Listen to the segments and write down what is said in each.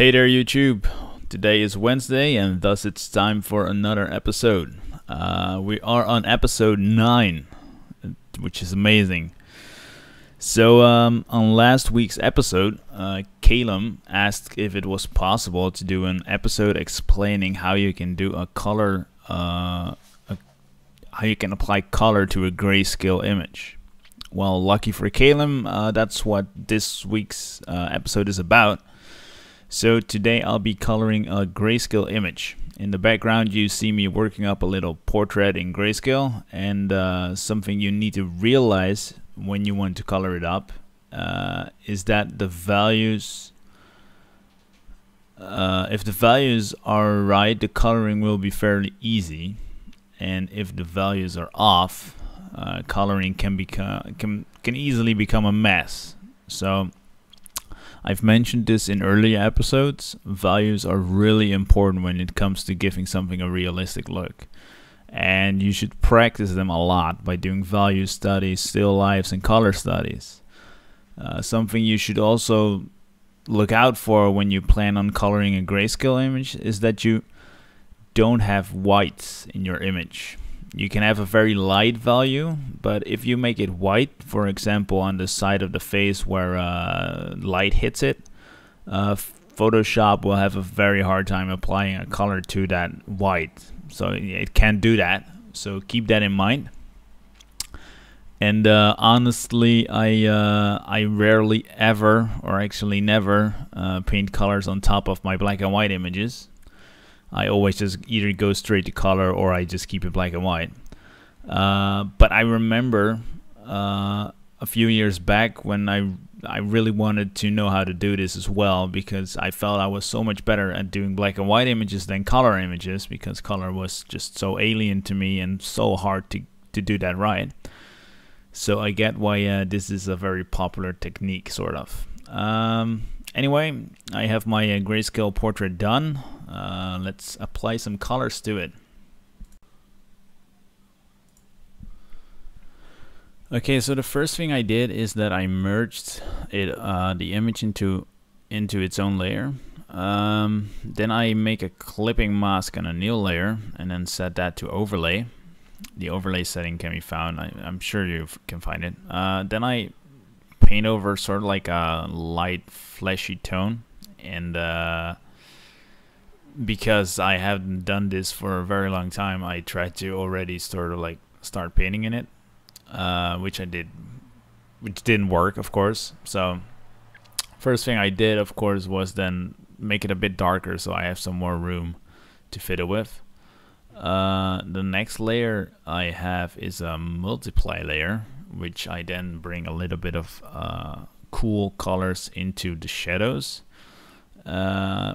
Hey there YouTube, today is Wednesday and thus it's time for another episode. We are on episode 9, which is amazing. So on last week's episode, Calum asked if it was possible to do an episode explaining how you can do a color, how you can apply color to a grayscale image. Well, lucky for Calum, that's what this week's episode is about. So today I'll be coloring a grayscale image. In the background you see me working up a little portrait in grayscale, and something you need to realize when you want to color it up is that the values, if the values are right, the coloring will be fairly easy, and if the values are off, coloring can easily become a mess. So I've mentioned this in earlier episodes. Values are really important when it comes to giving something a realistic look, and you should practice them a lot by doing value studies, still lifes, and color studies. Something you should also look out for when you plan on coloring a grayscale image is that you don't have whites in your image. You can have a very light value, but if you make it white, for example on the side of the face where light hits it, Photoshop will have a very hard time applying a color to that white. So it can't do that, so keep that in mind. And honestly, I rarely ever, or actually never, paint colors on top of my black and white images. I always just either go straight to color or I just keep it black and white. But I remember a few years back when I really wanted to know how to do this as well, because I felt I was so much better at doing black and white images than color images, because color was just so alien to me and so hard to do that right. So I get why this is a very popular technique, sort of. Anyway, I have my grayscale portrait done. Let's apply some colors to it. Okay, so the first thing I did is that I merged the image into its own layer. Then I make a clipping mask on a new layer and then set that to overlay. The overlay setting can be found. I'm sure you can find it. Then I paint over sort of like a light fleshy tone, and because I haven't done this for a very long time, I tried to already sort of like start painting in it, which I did, which didn't work, of course. So first thing I did, of course, was then make it a bit darker so I have some more room to fit it with. The next layer I have is a multiply layer, which I then bring a little bit of cool colors into the shadows,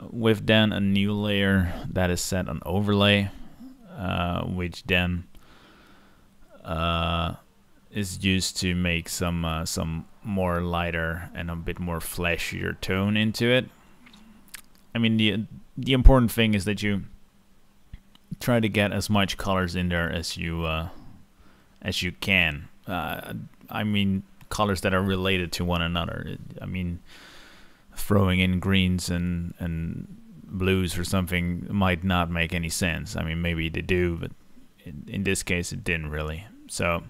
with then a new layer that is set on overlay, which then is used to make some more lighter and a bit more flashier tone into it. I mean, the important thing is that you try to get as much colors in there as you can. I mean, colors that are related to one another. I mean, throwing in greens and blues or something might not make any sense. I mean, maybe they do, but in this case it didn't really. So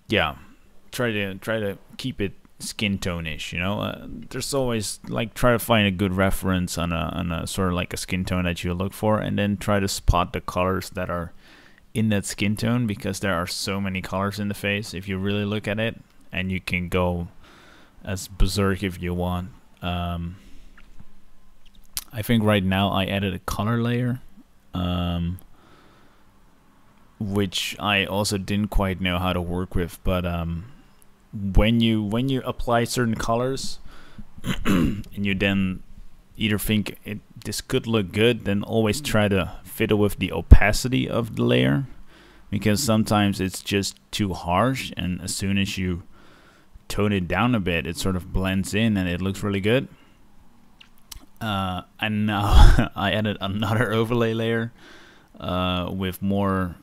yeah, try to keep it skin tone-ish, you know. There's always like, try to find a good reference on a sort of like a skin tone that you look for, and then try to spot the colors that are in that skin tone, because there are so many colors in the face if you really look at it, and you can go as berserk if you want. I think right now I added a color layer, which I also didn't quite know how to work with, but when you apply certain colors and you then either think this could look good, then always try to fiddle with the opacity of the layer, because sometimes it's just too harsh, and as soon as you tone it down a bit, it sort of blends in and it looks really good. And now I added another overlay layer with more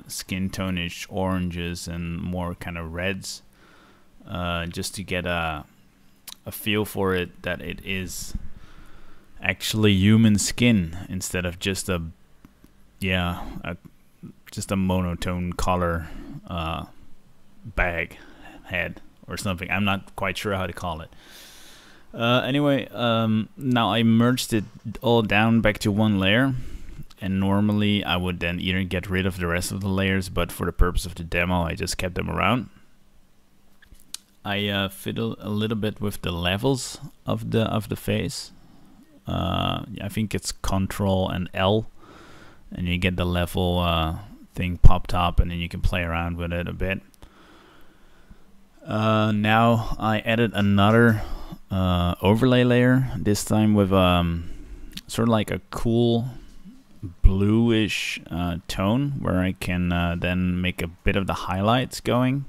skin tone-ish oranges and more kind of reds, just to get a a feel for it, that it is actually human skin instead of just a just a monotone color bag head or something. I'm not quite sure how to call it. Anyway, now I merged it all down back to one layer, and normally I would then either get rid of the rest of the layers, but for the purpose of the demo I just kept them around. I fiddle a little bit with the levels of the face. I think it's Control and L, and you get the level thing popped up, and then you can play around with it a bit. Now I added another overlay layer, this time with sort of like a cool bluish tone, where I can then make a bit of the highlights going,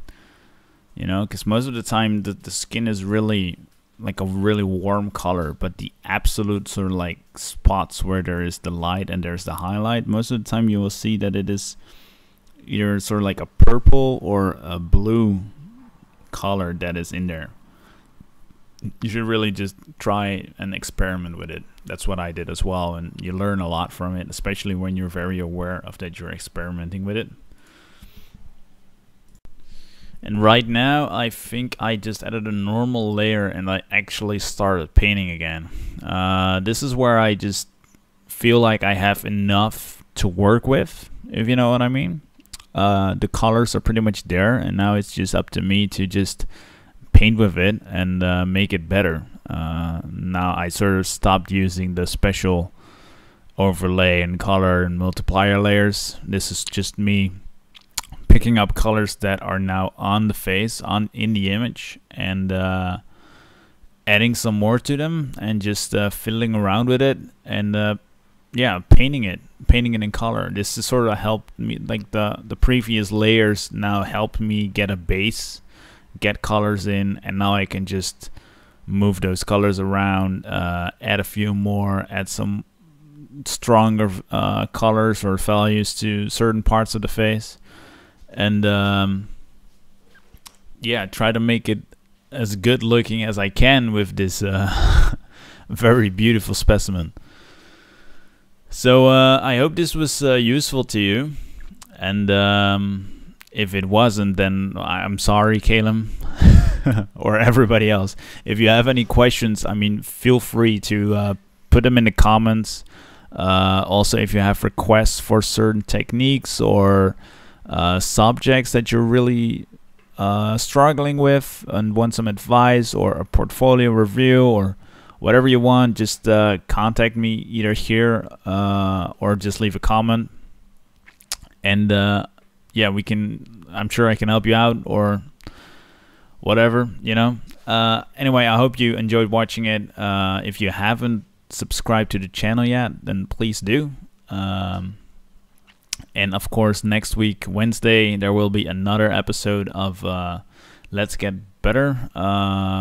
you know, because most of the time the skin is really like a really warm color, but the absolute sort of like spots where there is the light and there's the highlight, most of the time you will see that it is either sort of like a purple or a blue color that is in there. You should really just try and experiment with it. That's what I did as well, and you learn a lot from it, especially when you're very aware of that you're experimenting with it. And right now I think I just added a normal layer and I actually started painting again. This is where I just feel like I have enough to work with, if you know what I mean. The colors are pretty much there, and now it's just up to me to just paint with it and make it better. Now I sort of stopped using the special overlay and color and multiplier layers. This is just me picking up colors that are now on the face, in the image, and adding some more to them, and just fiddling around with it, and yeah, painting it in color. This has sort of helped me, like the previous layers now helped me get a base, get colors in, and now I can just move those colors around, add a few more, add some stronger colors or values to certain parts of the face, and yeah, try to make it as good looking as I can with this very beautiful specimen. So I hope this was useful to you, and if it wasn't, then I'm sorry, Caleb, or everybody else. If you have any questions, I mean, feel free to put them in the comments. Also, if you have requests for certain techniques or subjects that you're really struggling with and want some advice or a portfolio review or whatever you want, just contact me either here or just leave a comment, and yeah, I'm sure I can help you out or whatever, you know. Anyway, I hope you enjoyed watching it. If you haven't subscribed to the channel yet, then please do. And of course, next week, Wednesday, there will be another episode of Let's Get Better.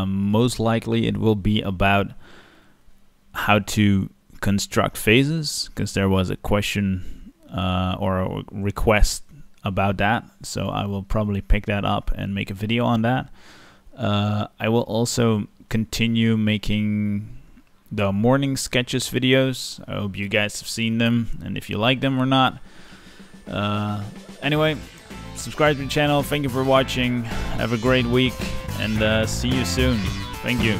Most likely it will be about how to construct phases, because there was a question or a request about that, so I will probably pick that up and make a video on that. I will also continue making the morning sketches videos. I hope you guys have seen them, and if you like them or not. Anyway, subscribe to the channel. Thank you for watching. Have a great week, and see you soon. Thank you.